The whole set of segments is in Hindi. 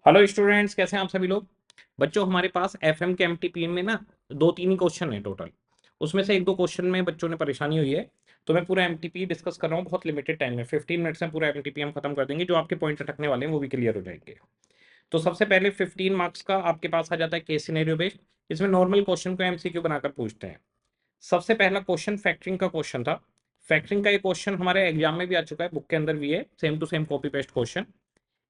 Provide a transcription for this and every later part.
हेलो स्टूडेंट्स, कैसे हैं आप सभी लोग। बच्चों, हमारे पास एफएम के एमटीपी में ना दो तीन ही क्वेश्चन है टोटल। उसमें से एक दो क्वेश्चन में बच्चों ने परेशानी हुई है, तो मैं पूरा एमटीपी डिस्कस कर रहा हूँ बहुत लिमिटेड टाइम में। 15 मिनट्स में पूरा एमटीपी हम खत्म कर देंगे। जो आपके पॉइंट अटकने वाले हैं वो भी क्लियर हो जाएंगे। तो सबसे पहले 15 मार्क्स का आपके पास आ जाता है केस सिनेरियो बेस्ड। इसमें नॉर्मल क्वेश्चन को एमसीक्यू बनाकर पूछते हैं। सबसे पहला क्वेश्चन फैक्टरिंग का क्वेश्चन था। फैक्टरिंग का ये क्वेश्चन हमारे एग्जाम में भी आ चुका है, बुक के अंदर भी है, same to same copy paste question.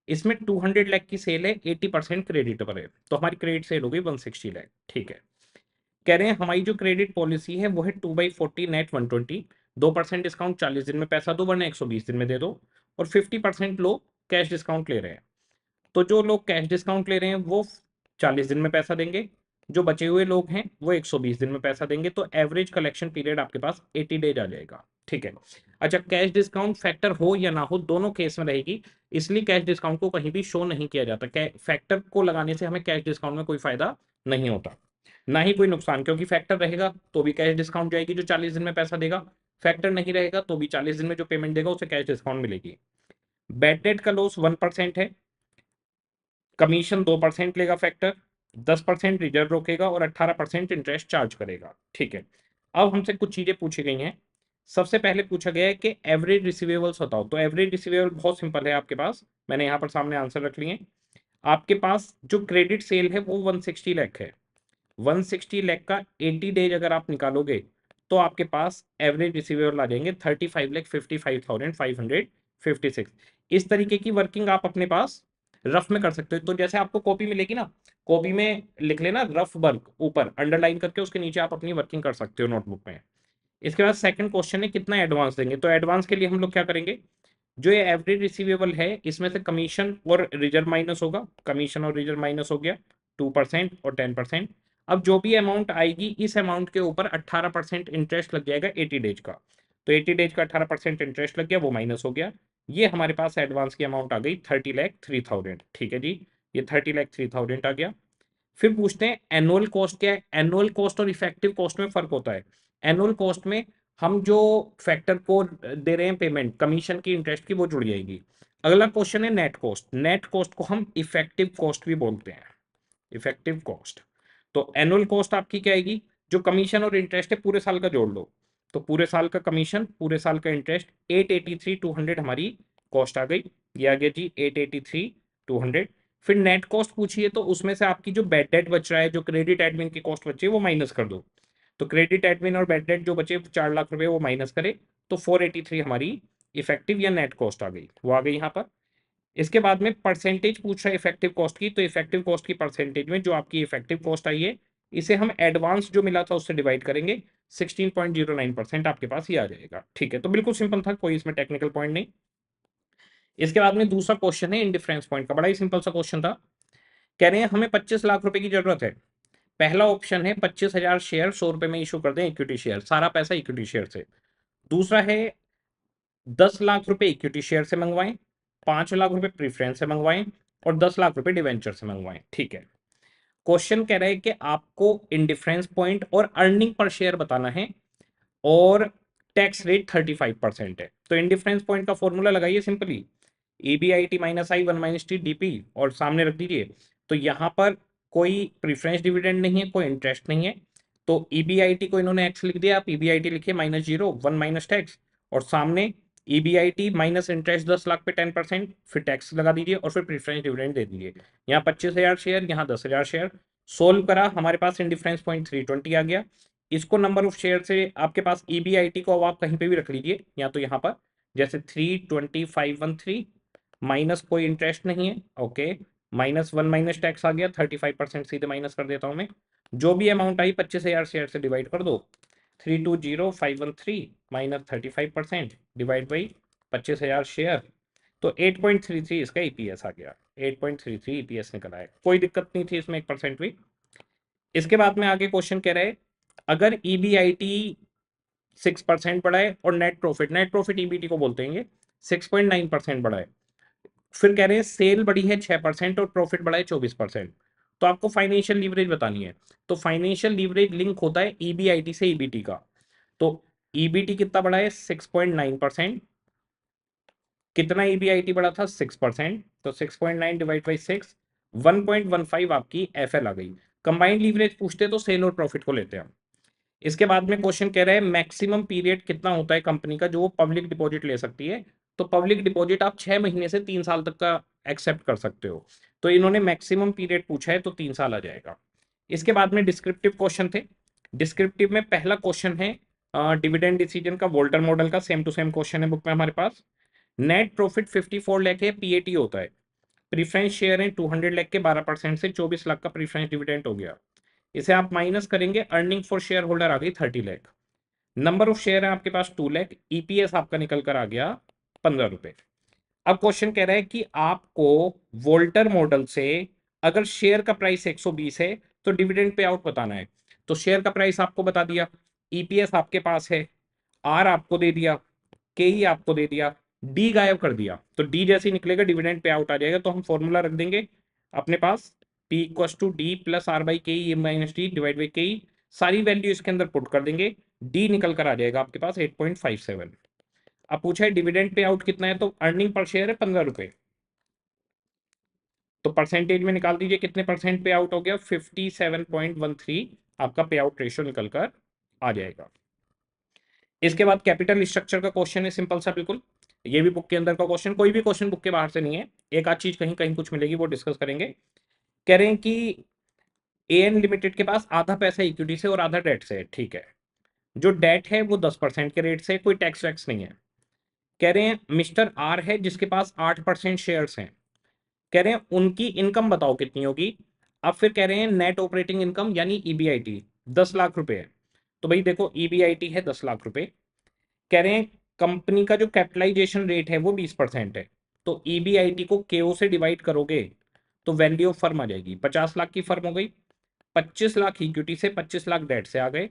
इसमें 200 लाख की सेल है, 80% क्रेडिट पर है, तो हमारी क्रेडिट सेल हो गई 160 लाख। ठीक है। कह रहे हैं हमारी जो क्रेडिट पॉलिसी है वो है 2/40 नेट 120। 2% डिस्काउंट 40 दिन में पैसा दो, वरना 120 दिन में दे दो। और 50% लोग कैश डिस्काउंट ले रहे हैं। तो जो लोग कैश डिस्काउंट ले रहे हैं वो 40 दिन में पैसा देंगे। जो बचे हुए लोग हैं वो 120 दिन में पैसा देंगे। तो एवरेज कलेक्शन पीरियड आपके पास 80 डेज आ जाएगा। ठीक है। अच्छा, कैश डिस्काउंट फैक्टर हो या ना हो, दोनों केस में रहेगी। इसलिए कैश डिस्काउंट को कहीं भी शो नहीं किया जाता। फैक्टर को लगाने से हमें कैश डिस्काउंट में कोई फायदा नहीं होता, ना ही कोई नुकसान, क्योंकि फैक्टर रहेगा तो भी कैश डिस्काउंट जाएगी जो 40 दिन में पैसा देगा। फैक्टर नहीं रहेगा तो भी 40 दिन में जो पेमेंट देगा उसे कैश डिस्काउंट मिलेगी। बैड डेट का लॉस 1% है। कमीशन 2% लेगा फैक्टर। 10% रिजर्व रोकेगा और 18% इंटरेस्ट चार्ज करेगा। ठीक है। अब हमसे कुछ चीजें पूछी गई हैं। सबसे पहले पूछा गया है कि एवरेज रिसीवेबल्स बताओ। तो एवरेज रिसीवेबल बहुत सिंपल है आपके पास, मैंने यहाँ पर सामने आंसर रख लिए। आपके पास जो क्रेडिट सेल है वो 160 लाख है। 160 लाख का 80 डेज अगर आप निकालोगे तो आपके पास एवरेज रिसीवेबल आ जाएंगे 35,55,556। इस तरीके की वर्किंग आप अपने पास रफ में कर सकते हो। तो जैसे आपको कॉपी मिलेगी ना, कॉपी में लिख लेना रफ वर्क, ऊपर अंडरलाइन करके उसके नीचे आप अपनी वर्किंग कर सकते हो नोटबुक में। इसके बाद सेकंड क्वेश्चन है कितना एडवांस देंगे। तो एडवांस के लिए हम लोग क्या करेंगे, जो ये एवरेज रिसीवेबल है इसमें से कमीशन और रिजर्व माइनस होगा। कमीशन और रिजर्व माइनस हो गया 2% और 10%। अब जो भी अमाउंट आएगी इस अमाउंट के ऊपर 18% इंटरेस्ट लग जाएगा 80 डेज का। तो 80 डेज का 18% इंटरेस्ट लग गया, वो माइनस हो गया। ये हमारे पास एडवांस की अमाउंट आ गई 30,03,000। ठीक है जी, ये 30,03,000 आ गया। फिर पूछते हैं एनुअल कॉस्ट क्या है। एनुअल कॉस्ट और इफेक्टिव कॉस्ट में फर्क होता है। एनुअल कॉस्ट में हम जो फैक्टर को दे रहे हैं पेमेंट कमीशन की, इंटरेस्ट की, वो जुड़ जाएगी। अगला क्वेश्चन है नेट कॉस्ट। नेट कॉस्ट को हम इफेक्टिव कॉस्ट भी बोलते हैं, इफेक्टिव कॉस्ट। तो एनुअल कॉस्ट आपकी क्या आएगी, जो कमीशन और इंटरेस्ट है पूरे साल का जोड़ लो। तो पूरे साल का कमीशन, पूरे साल का इंटरेस्ट, 883,200 हमारी कॉस्ट आ गई। ये आ गया जी 883,200। फिर नेट कॉस्ट पूछिए तो उसमें से आपकी जो बैड डेट बच रहा है, जो क्रेडिट एडमिन की कॉस्ट बची है वो माइनस कर दो। तो क्रेडिट एडमिन और बैड डेट जो बचे 4 लाख रुपए वो माइनस करे, तो 483 हमारी इफेक्टिव या नेट कॉस्ट आ गई, वो आ गई यहाँ पर। इसके बाद में परसेंटेज पूछ रहा है इफेक्टिव कॉस्ट की। तो इफेक्टिव कॉस्ट की परसेंटेज में जो आपकी इफेक्टिव कॉस्ट आई है इसे हम एडवांस जो मिला था उससे डिवाइड करेंगे। 16.09% आपके पास ही आ जाएगा। ठीक है, तो बिल्कुल सिंपल था, कोई इसमें टेक्निकल पॉइंट नहीं। इसके बाद में दूसरा क्वेश्चन है इंडिफरेंस पॉइंट का, बड़ा ही सिंपल सा क्वेश्चन था। कह रहे हैं हमें 25 लाख रुपए की जरूरत है। पहला ऑप्शन है 25,000 शेयर 100 रुपए में इशू कर दें, इक्विटी शेयर, सारा पैसा इक्विटी शेयर से। दूसरा है 10 लाख रुपए इक्विटी शेयर से मंगवाएं, 5 लाख रुपए प्रीफरेंस से मंगवाएं और 10 लाख रुपए डिवेंचर से मंगवाएं। ठीक है। क्वेश्चन कह रहा है कि आपको इंडिफरेंस पॉइंट और अर्निंग पर शेयर बताना है, और टैक्स रेट 35% है। तो इंडिफरेंस पॉइंट का फॉर्मूला लगाइए सिंपली, EBIT माइनस आई 1 - TDP, और सामने रख दीजिए। तो यहां पर कोई प्रीफरेंस डिविडेंड नहीं है, कोई इंटरेस्ट नहीं है। तो EBIT को इन्होंने एक्स लिख दिया, आप EBIT लिखिए -0 1 माइनस टैक्स, और सामने EBIT माइनस इंटरेस्ट 10 लाख पे 10%, फिर टैक्स लगा दीजिए और फिर प्रीफरेंस डिविडेंड दे दीजिए। यहाँ 25,000 शेयर, यहाँ 10,000 शेयर। सोल्व करा, हमारे पास इंडिफरेंस पॉइंट 320 आ गया। इसको नंबर ऑफ शेयर से आपके पास EBIT को अब आप कहीं पे भी रख लीजिए, या तो यहाँ पर जैसे 32513, माइनस कोई इंटरेस्ट नहीं है, ओके, -1 माइनस टैक्स आ गया, 35% सीधे माइनस कर देता हूं मैं। जो भी अमाउंट आई 25,000 शेयर से डिवाइड कर दो। 320,513 माइनस 35% डिवाइड बाई 25,000 शेयर। तो 8.33 इसका EPS आ गया, 8.33 EPS निकला है। कोई दिक्कत नहीं थी इसमें 1% भी। इसके बाद में आगे क्वेश्चन कह रहे हैं अगर EBIT 6% बढ़ा है और नेट प्रॉफिट EBT को बोलते हैं 6.9% बढ़ा है, फिर कह रहे हैं सेल बढ़ी है 6% और प्रॉफिट बढ़ा है 24%, तो आपको फाइनेंशियल लीवरेज बतानी है। तो फाइनेंशियल लीवरेज लिंक होता है EBIT से EBT का। तो EBT कितना बढ़ा है 6.9%, कितना EBIT बढ़ा था 6%, तो 6.9 डिवाइड बाई 6, 1.15 आपकी एफएल आ गई। कंबाइंड लीवरेज पूछते तो सेल और प्रॉफिट को लेते हैं। इसके बाद में क्वेश्चन कह रहा है मैक्सिमम पीरियड कितना होता है कंपनी का जो वो पब्लिक डिपॉजिट ले सकती है। तो पब्लिक डिपॉजिट आप 6 महीने से 3 साल तक का एक्सेप्ट कर सकते हो। तो इन्होंने मैक्सिमम पीरियड पूछा है तो 3 साल आ जाएगा। इसके बाद में डिस्क्रिप्टिव क्वेश्चन थे। डिस्क्रिप्टिव में पहला क्वेश्चन है डिविडेंड डिसीजन का, वोल्टर मॉडल का, सेम टू सेम क्वेश्चन है बुक में हमारे पास। नेट प्रॉफिट 54 लाख है, पीएटी होता है। प्रीफरेंस शेयर है 200 लाख के, 12% से 24 लाख का प्रीफरेंस डिविडेंड हो गया। इसे आप माइनस करेंगे, अर्निंग फॉर शेयर होल्डर आ गई 30 लाख। नंबर ऑफ शेयर है आपके पास 2 लाख, ईपीएस आपका निकल कर आ गया 15 रुपए। अब क्वेश्चन कह रहा है कि आपको वोल्टर मॉडल से अगर शेयर का प्राइस 120 है तो डिविडेंड पे आउट बताना है। तो शेयर का प्राइस आपको बता दिया, ईपीएस आपके पास है, आर आपको दे दिया, के ई आपको दे दिया, डी गायब कर दिया। तो डी जैसे ही निकलेगा डिविडेंड पे आउट आ जाएगा। तो हम फॉर्मूला रख देंगे अपने पास, P equals to D plus R by K E minus D divide by K E. सारी वैल्यू इसके अंदर पुट कर देंगे, डी निकल कर आ जाएगा आपके पास 8.57। अब पूछा है डिविडेंड पे आउट कितना है, तो अर्निंग पर शेयर है 15 रुपए। तो परसेंटेज में निकाल दीजिए कितने परसेंट पे आउट हो गया, 57.13 आपका पे आउट रेशियो निकल कर आ जाएगा। इसके बाद कैपिटल स्ट्रक्चर का क्वेश्चन है, सिंपल सा बिल्कुल। ये भी बुक के अंदर का क्वेश्चन, कोई भी क्वेश्चन बुक के बाहर से नहीं है। एक आध चीज कहीं कहीं कुछ मिलेगी वो डिस्कस करेंगे। कह रहे हैं कि एएन लिमिटेड के पास आधा पैसा इक्विटी से और आधा डेट से है, ठीक है। जो डेट है वो 10% के रेट से, कोई टैक्स वैक्स नहीं है। कह रहे हैं मिस्टर आर है जिसके पास 8% शेयर्स हैं। कह रहे हैं उनकी इनकम बताओ कितनी होगी। अब फिर कह रहे हैं नेट ऑपरेटिंग इनकम यानी ईबीआईटी 10 लाख रुपए है। तो भाई देखो ईबीआईटी है 10 लाख रुपए। कह रहे हैं कंपनी का जो कैपिटलाइजेशन रेट है वो 20% है। तो ईबीआईटी को केओ से डिवाइड करोगे तो वैल्यू ऑफ फर्म आ जाएगी, 50 लाख की फर्म हो गई। 25 लाख इक्विटी से, 25 लाख डेट से आ गए।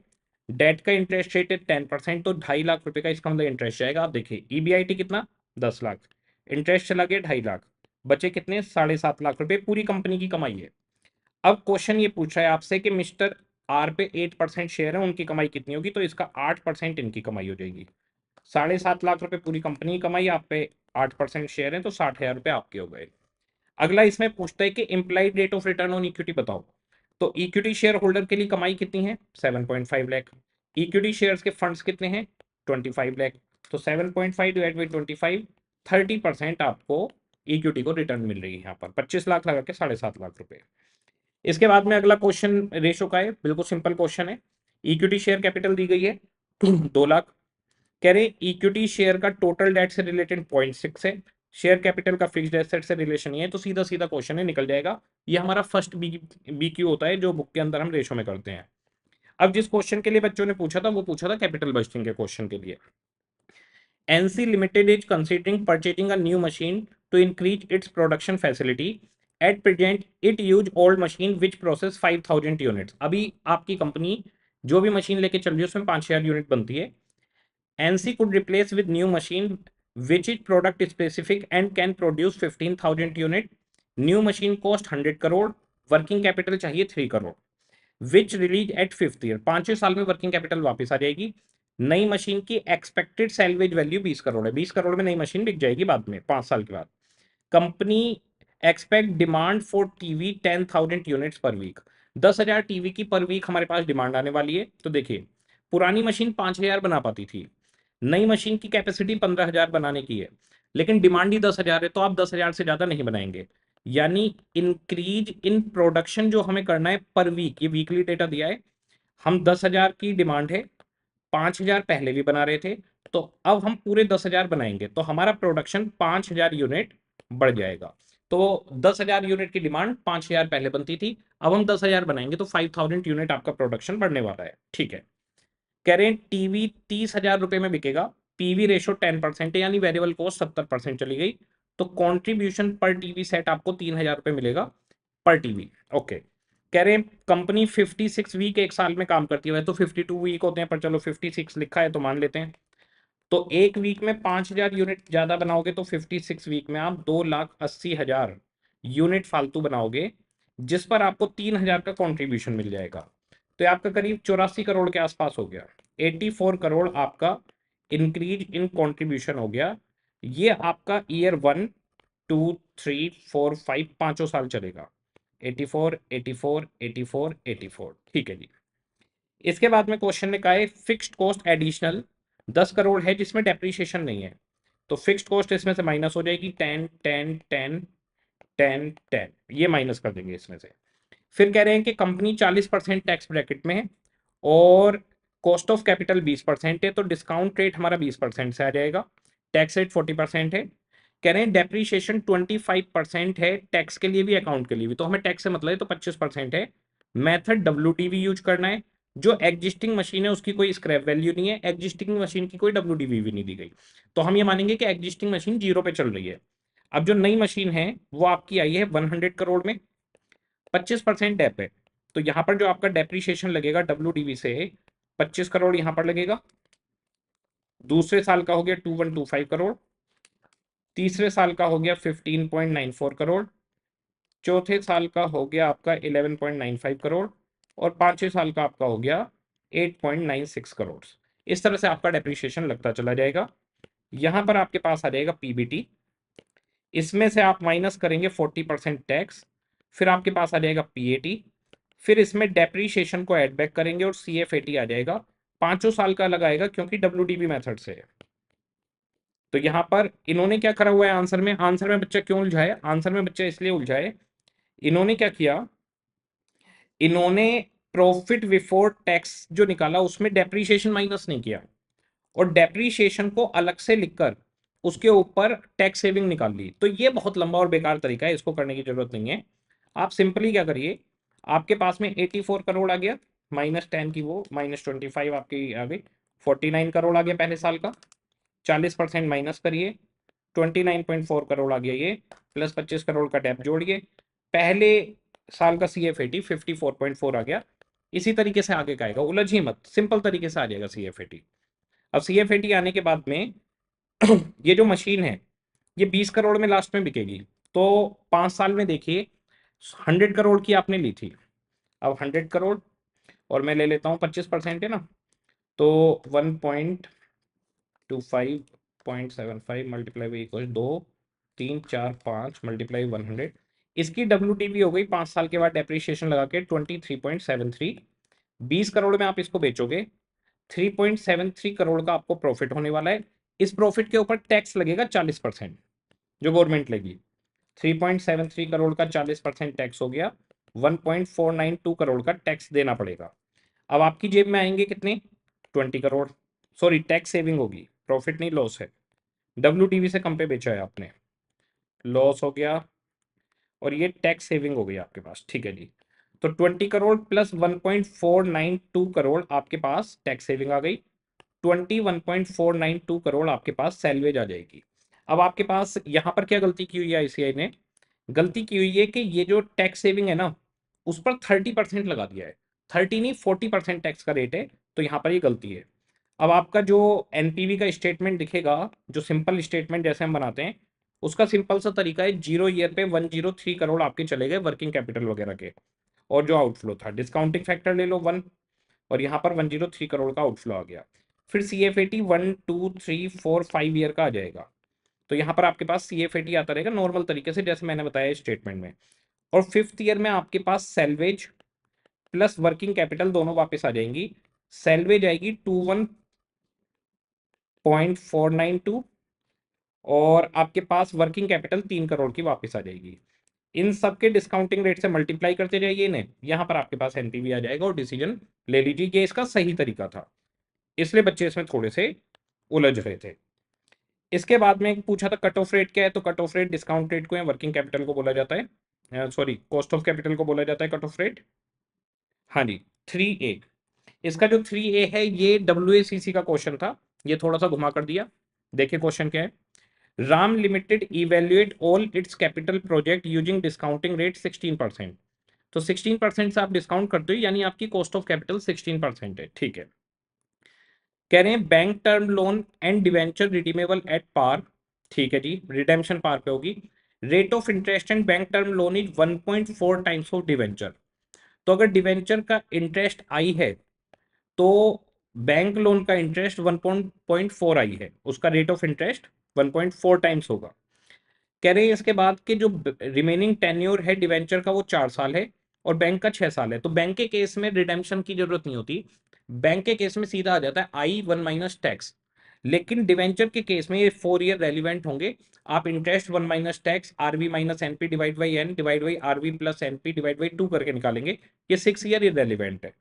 डेट का इंटरेस्ट रेट है 10%, तो 2.5 लाख रुपए का इसका मतलब इंटरेस्ट जाएगा। आप देखिए ईबीआईटी कितना, 10 लाख, इंटरेस्ट चला गया 2.5 लाख, बचे कितने, 7.5 लाख रुपए पूरी कंपनी की कमाई है। अब क्वेश्चन ये पूछ रहा है आपसे कि मिस्टर आर पे 8% शेयर है, उनकी कमाई कितनी होगी। तो इसका 8% इनकी कमाई हो जाएगी। 7.5 लाख रुपए पूरी कंपनी की कमाई, आप पे 8% शेयर है तो 60,000 रुपए आपके हो गए। अगला इसमें पूछता है कि implied rate of return on equity बताओ। तो इक्विटी शेयर होल्डर के लिए कमाई कितनी है, 7.5 लाख। इक्विटी शेयर्स के फंड्स कितने हैं, 25 लाख। तो 7.5 डिवाइड बाई 25, 30% आपको इक्विटी को रिटर्न मिल रही है यहाँ पर, 25 लाख लगा के 7.5 लाख रुपए। इसके बाद में अगला क्वेश्चन रेशो का है, बिल्कुल सिंपल क्वेश्चन है। इक्विटी शेयर कैपिटल दी गई है 2 लाख। कह रहे इक्विटी शेयर का टोटल डेट से रिलेटेड 0.6 है, शेयर कैपिटल का फिक्स्ड एसेट से रिलेशन ही है। तो सीधा सीधा क्वेश्चन है, निकल जाएगा। ये हमारा फर्स्ट बीक्यू होता है जो बुक के अंदर हम रेशो में करते हैं। अब जिस क्वेश्चन के लिए बच्चों ने पूछा था वो पूछा था कैपिटल बजटिंग के क्वेश्चन के लिए। NC Limited is considering purchasing a new machine to increase its production facility. At present, it use old machine which process 5,000 units. अभी आपकी कंपनी जो भी मशीन लेके चल रही है उसमें 5,000 यूनिट बनती है। NC could replace with new machine which is product specific and can produce 15,000 unit. New machine cost 100 करोड़, वर्किंग कैपिटल चाहिए 3 करोड़। Which release at 5th year, 5वें साल में वर्किंग कैपिटल वापस आ जाएगी। नई मशीन की एक्सपेक्टेड सैलवेज वैल्यू 20 करोड़ है, 20 करोड़ में नई मशीन बिक जाएगी बाद में 5 साल के बाद। Company expect demand for TV 10,000 units per week. 10,000 TV की पर वीक हमारे पास डिमांड आने वाली है। तो देखिए पुरानी मशीन 5,000 बना पाती थी, नई मशीन की कैपेसिटी 15,000 बनाने की है, लेकिन डिमांड ही 10,000 है। तो आप 10,000 से ज्यादा नहीं बनाएंगे। यानी इंक्रीज इन प्रोडक्शन जो हमें करना है पर वीक, ये वीकली डेटा दिया है। हम 10,000 की डिमांड है, 5,000 पहले भी बना रहे थे, तो अब हम पूरे 10,000 बनाएंगे तो हमारा प्रोडक्शन 5,000 यूनिट बढ़ जाएगा। तो 10,000 यूनिट की डिमांड 5,000 पहले बनती थी, अब हम 10,000 बनाएंगे तो 5,000 यूनिट आपका प्रोडक्शन बढ़ने वाला है, ठीक है। कह रहे हैं टीवी 30,000 रुपए में बिकेगा, पीवी रेशो 10% है, यानी वेरिएबल कॉस्ट 70% चली गई। तो कॉन्ट्रीब्यूशन पर टीवी सेट आपको 3,000 रुपए मिलेगा पर टीवी, ओके। कह रहे हैं कंपनी 56 वीक एक साल में काम करती है, तो 52 वीक होते हैं पर चलो 56 लिखा है तो मान लेते हैं। तो एक वीक में 5,000 यूनिट ज्यादा बनाओगे तो 56 वीक में आप 2,80,000 यूनिट फालतू बनाओगे, जिस पर आपको 3,000 का कॉन्ट्रीब्यूशन मिल जाएगा। तो ये आपका करीब 84 करोड़ के आसपास हो गया। 84 करोड़ आपका इंक्रीज इन कॉन्ट्रीब्यूशन हो गया। ये आपका ईयर 1, 2, 3, 4, 5 पांचों साल चलेगा। 84, 84, 84, 84। ठीक है जी। इसके बाद में क्वेश्चन ने कहा है फिक्स्ड कॉस्ट एडिशनल 10 करोड़ है जिसमें डेप्रीशिएशन नहीं है, तो फिक्स्ड कॉस्ट इसमें से माइनस हो जाएगी 10, 10, 10, 10, 10, ये माइनस कर देंगे इसमें से। फिर कह रहे हैं कि कंपनी 40% टैक्स ब्रैकेट में है और कॉस्ट ऑफ कैपिटल 20% है, तो डिस्काउंट रेट हमारा 20% से आ जाएगा, टैक्स रेट 40% है। कह रहे हैं डेप्रीशिएशन 25% है, टैक्स के लिए भी अकाउंट के लिए भी, तो हमें टैक्स से मतलब है तो 25% है। मेथड डब्ल्यूटीवी यूज करना है, जो एग्जिस्टिंग मशीन है उसकी कोई स्क्रैप वैल्यू नहीं है, एग्जिस्टिंग मशीन की कोई डब्ल्यूटीवी भी नहीं दी गई, तो हम ये मानेंगे कि एग्जिस्टिंग मशीन 0 पे चल रही है। अब जो नई मशीन है वो आपकी आई है 100 करोड़ में, 25% डेप है, तो यहाँ पर जो आपका डेप्रीशिएशन लगेगा डब्ल्यूडीवी से 25 करोड़ यहाँ पर लगेगा। दूसरे साल का हो गया 2125 करोड़, तीसरे साल का हो गया 15.94 करोड़, चौथे साल का हो गया आपका 11.95 करोड़, और पांचवें साल का आपका हो गया 8.96 करोड़। इस तरह से आपका डेप्रीशिएशन लगता चला जाएगा। यहां पर आपके पास आ जाएगा पीबीटी, इसमें से आप माइनस करेंगे 40% टैक्स, फिर आपके पास आ जाएगा पीएटी, फिर इसमें डेप्रीशिएशन को ऐड बैक करेंगे और सीएफएटी आ जाएगा। पांचों साल का लगाएगा क्योंकि डब्ल्यूडीबी मेथड से है। तो यहां पर इन्होंने क्या करा हुआ है आंसर में, आंसर में बच्चा क्यों उलझा है, आंसर में बच्चा इसलिए उलझा है, इन्होंने क्या किया, इन्होंने प्रॉफिट बिफोर टैक्स जो निकाला उसमें डेप्रीशिएशन माइनस नहीं किया, और डेप्रीशिएशन को अलग से लिखकर उसके ऊपर टैक्स सेविंग निकाल ली। तो ये बहुत लंबा और बेकार तरीका है, इसको करने की जरूरत नहीं है। आप सिंपली क्या करिए, आपके पास में 84 करोड़ आ गया, -10 की वो -25 आपकी आ गई, 49 करोड़ आ गया पहले साल का, 40% माइनस करिए, 29.4 करोड़ आ गया ये, प्लस 25 करोड़ का डेप जोड़िए, पहले साल का CFAT 54.4 आ गया। इसी तरीके से आगे का आएगा, उलझिए मत, सिंपल तरीके से आ जाएगा CFAT। अब CFAT आने के बाद में ये जो मशीन है ये 20 करोड़ में लास्ट में बिकेगी, तो 5 साल में देखिए 100 करोड़ की आपने ली थी, अब 100 करोड़ और मैं ले लेता हूँ 25% है ना, तो 1.25.75 मल्टीप्लाई बाई इक्वल 2, 3, 4, 5 मल्टीप्लाई 100, इसकी डब्ल्यूटीवी हो गई 5 साल के बाद डेप्रीशिएशन लगा के 23.73। 20 करोड़ में आप इसको बेचोगे, 3.73 करोड़ का आपको प्रॉफिट होने वाला है। इस प्रॉफिट के ऊपर टैक्स लगेगा 40% जो गवर्नमेंट लेगी, 3.73 करोड़ का 40% टैक्स हो गया, 1.492 करोड़ का टैक्स देना पड़ेगा। अब आपकी जेब में आएंगे कितने, 20 करोड़, सॉरी टैक्स सेविंग होगी, प्रॉफिट नहीं लॉस है, डब्ल्यूटीवी से कम पे बेचा है आपने, लॉस हो गया, और ये टैक्स सेविंग हो गई आपके पास। ठीक है जी, तो 20 करोड़ प्लस 1.492 करोड़ आपके पास टैक्स सेविंग आ गई, 21.492 करोड़ आपके पास सैलवेज आ जाएगी। अब आपके पास यहाँ पर क्या गलती की हुई है आईसीआई ने, गलती की हुई है कि ये जो टैक्स सेविंग है ना उस पर 30% लगा दिया है, 30 नहीं 40% टैक्स का रेट है, तो यहाँ पर ये गलती है। अब आपका जो एनपीवी का स्टेटमेंट दिखेगा, जो सिंपल स्टेटमेंट जैसे हम बनाते हैं, उसका सिंपल सा तरीका है, 0 ईयर पे 103 करोड़ आपके चले गए वर्किंग कैपिटल वगैरह के, और जो आउटफ्लो था डिस्काउंटिंग फैक्टर ले लो 1, और यहाँ पर 103 करोड़ का आउटफ्लो आ गया। फिर CFAT 1, 2, 3, 4, 5 ईयर का आ जाएगा, तो यहाँ पर आपके पास CFAT आता रहेगा नॉर्मल तरीके से जैसे मैंने बताया स्टेटमेंट में, और 5th ईयर में आपके पास सैलवेज प्लस वर्किंग कैपिटल दोनों वापस आ जाएंगी। सैलवेज आएगी 21.492, और आपके पास वर्किंग कैपिटल 3 करोड़ की वापस आ जाएगी। इन सब के डिस्काउंटिंग रेट से मल्टीप्लाई करते जाइए इन्हें, यहाँ पर आपके पास एनपीवी आ जाएगा और डिसीजन ले लीजिए, ये इसका सही तरीका था, इसलिए बच्चे इसमें थोड़े से उलझ रहे थे। इसके बाद में पूछा था कट ऑफ रेट क्या है, तो cut off rate discount rate को या वर्किंग कैपिटल को बोला जाता है, सॉरी कॉस्ट ऑफ कैपिटल को बोला जाता है कट ऑफ रेट। हाँ जी, 3A, इसका जो 3A है ये WACC का क्वेश्चन था, ये थोड़ा सा घुमा कर दिया। देखिए क्वेश्चन क्या है, Ram limited evaluate all it's capital project using discounting rate 16%, तो 16% से आप डिस्काउंट करते हो यानी आपकी कॉस्ट ऑफ कैपिटल 16% है। ठीक है, कह रहे हैं bank term loan and debenture redeemable at par, ठीक है जी, रिडेम्पशन पार पे होगी, rate of interest and bank term loan is 1.4 times of debenture, तो अगर डिवेंचर का इंटरेस्ट आई है तो बैंक लोन का इंटरेस्ट 1.4 आई है, उसका रेट ऑफ इंटरेस्ट 1.4 टाइम्स होगा। कह रहे हैं इसके बाद के जो रिमेनिंग टेन्योर है डिवेंचर का वो 4 साल है और बैंक का 6 साल है। तो बैंक के केस में रिडेम्पशन की जरूरत नहीं होती, बैंक के केस में सीधा आ जाता है I1 - टैक्स। लेकिन डिवेंचर के केस में ये 4 ईयर रेलिवेंट होंगे। आप interest 1 - tax RV - NP divide by n divide by RV plus NP divide by 2 करके निकालेंगे। ये 6 ईयर इरेलीवेंट है।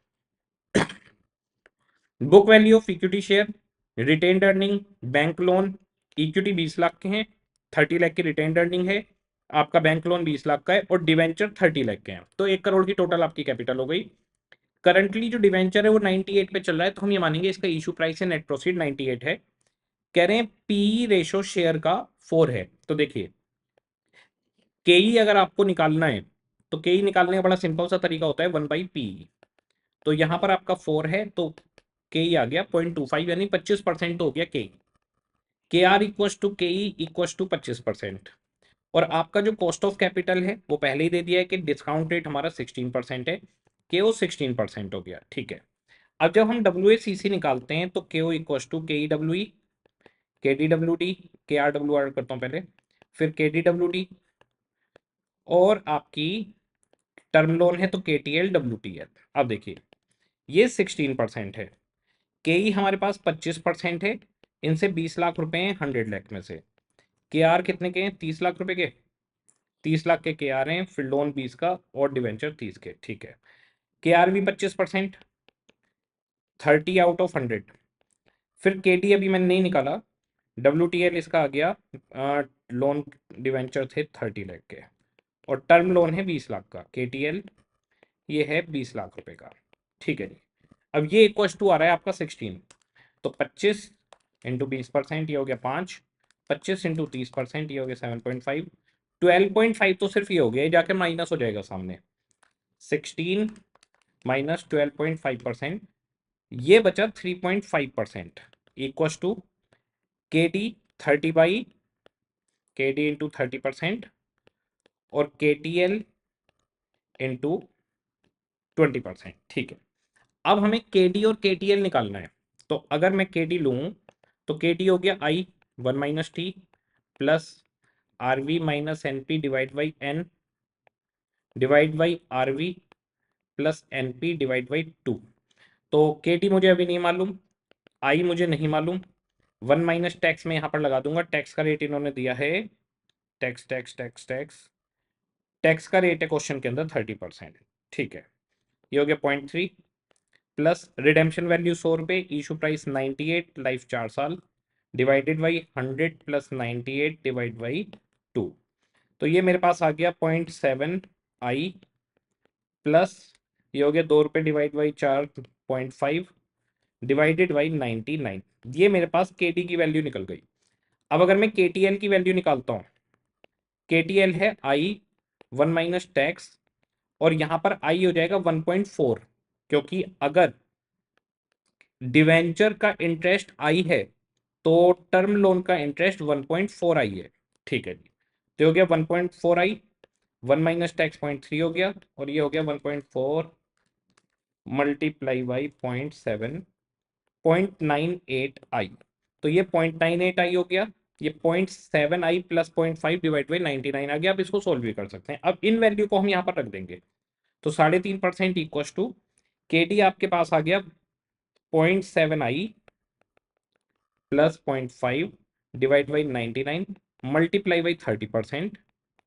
Book value of equity share, retained earning, bank loan, equity 20 lakh के हैं, 30 लाख की रिटेन्ड अर्निंग है, आपका बैंक लोन 20 लाख का है और डिवेंचर 30 लाख के हैं। तो 1 करोड़ की टोटल आपकी कैपिटल हो गई। करंटली जो डिवेंचर है वो 98 पे चल रहा है, तो हम ये मानेंगे इसका इशू प्राइस है नेट प्रोसीड 98 है। कह रहे हैं पी रेशो शेयर का 4 है। तो देखिए केई अगर आपको निकालना है तो केई निकालने का बड़ा सिंपल सा तरीका होता है 1/पी। तो यहां पर आपका 4 है तो के आ गया 0.25 यानी 25% तो हो गया के आर इक्व टू के इक्व टू 25%। और आपका जो कॉस्ट ऑफ कैपिटल है वो पहले ही दे दिया है कि डिस्काउंट रेट हमारा 16% है, के ओ 16% हो गया। ठीक है, अब जब हम डब्ल्यू ए सी सी निकालते हैं तो के ओ इक्व टू के ई डब्ल्यू ई, के डी डब्ल्यू डी, के आर डब्ल्यू आर करता हूँ पहले, फिर के डी डब्ल्यू डी, और आपकी टर्म लोन है तो के T L W T L. अब देखिए ये 16% है, के ई हमारे पास 25% है, इनसे 20 लाख रुपए हैं 100 लाख में से। के आर कितने के हैं 30 लाख रुपए के, 30 लाख के आर हैं, फिर लोन 20 का और डिवेंचर 30 के। ठीक है, के आर भी 25%, 30 आउट ऑफ 100। फिर के डी अभी मैंने नहीं निकाला, डब्ल्यू टी एल इसका आ गया, लोन डिवेंचर थे 30 लाख के और टर्म लोन है 20 लाख का, के टी एल ये है 20 लाख रुपए का। ठीक है जी, अब ये इक्व टू आ रहा है आपका 16, तो 25 × 20% ये हो गया 5, 25 × 30% ये हो गया 7.5, 12.5 तो सिर्फ ये हो गया, ये जाके माइनस हो जाएगा सामने, 16 माइनस 12.5%, ये बचा 3.5% इक्व टू के डी 30 के डी इंटू 30% और के टी एल इंटू 20%। ठीक है, अब हमें के डी और के टी एल निकालना है। तो अगर मैं के डी लूँ तो के डी हो गया I1 - T plus RV - NP divide by N divide by RV plus NP divide by 2। तो के टी मुझे अभी नहीं मालूम, आई मुझे नहीं मालूम, 1 - टैक्स में यहाँ पर लगा दूंगा, टैक्स का रेट इन्होंने दिया है, tax tax tax tax tax का रेट है क्वेश्चन के अंदर 30%। ठीक है, ये हो गया 0.3 प्लस रिडेम्पशन वैल्यू 100 रुपये, इशू प्राइस 98, लाइफ 4 साल, divided by 100 plus 98 divide by 2। तो ये मेरे पास आ गया 0.7 I प्लस ये हो गया 2 रुपये डिवाइड बाई 4.5 डिवाइडेड बाई 99। ये मेरे पास के टी की वैल्यू निकल गई। अब अगर मैं के टी एल की वैल्यू निकालता हूँ, के टी एल है I1 - टैक्स और यहाँ पर आई हो जाएगा 1.4, क्योंकि अगर डिवेंचर का इंटरेस्ट आई है तो टर्म लोन का इंटरेस्ट 1.4 आई है। ठीक है जी, तो हो गया 1.4 आई, 1 - टैक्स 0.3 हो गया और ये हो गया 1.4 मल्टीप्लाई बाई 0.7 0.98 I। तो ये 0.98 I हो गया, ये 0.7 I प्लस 0.5 डिवाइड बाई 99 आ गया। आप इसको सोल्व भी कर सकते हैं। अब इन वैल्यू को हम यहाँ पर रख देंगे, तो 3.5% इक्व टू के डी आपके पास आ गया 0.7I plus 0.5 divide by 99 multiply by 30%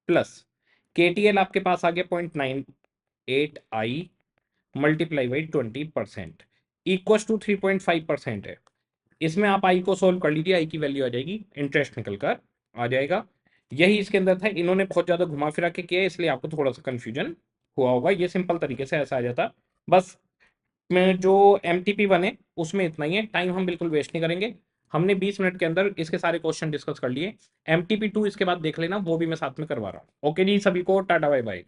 plus के टी एल आपके पास आ गया 0.98I multiply by 20% equal to 3.5% है। इसमें आप आई को सोल्व कर लीजिए, आई की वैल्यू आ जाएगी, इंटरेस्ट निकल कर आ जाएगा। यही इसके अंदर था, इन्होंने बहुत ज़्यादा घुमा फिरा के किया है इसलिए आपको थोड़ा सा कन्फ्यूजन हुआ होगा। ये सिंपल तरीके से ऐसा आ जाता, बस में जो MTP1 है उसमें इतना ही है, टाइम हम बिल्कुल वेस्ट नहीं करेंगे। हमने 20 मिनट के अंदर इसके सारे क्वेश्चन डिस्कस कर लिए। MTP2 इसके बाद देख लेना, वो भी मैं साथ में करवा रहा हूँ। ओके जी, सभी को टाटा बाय बाय।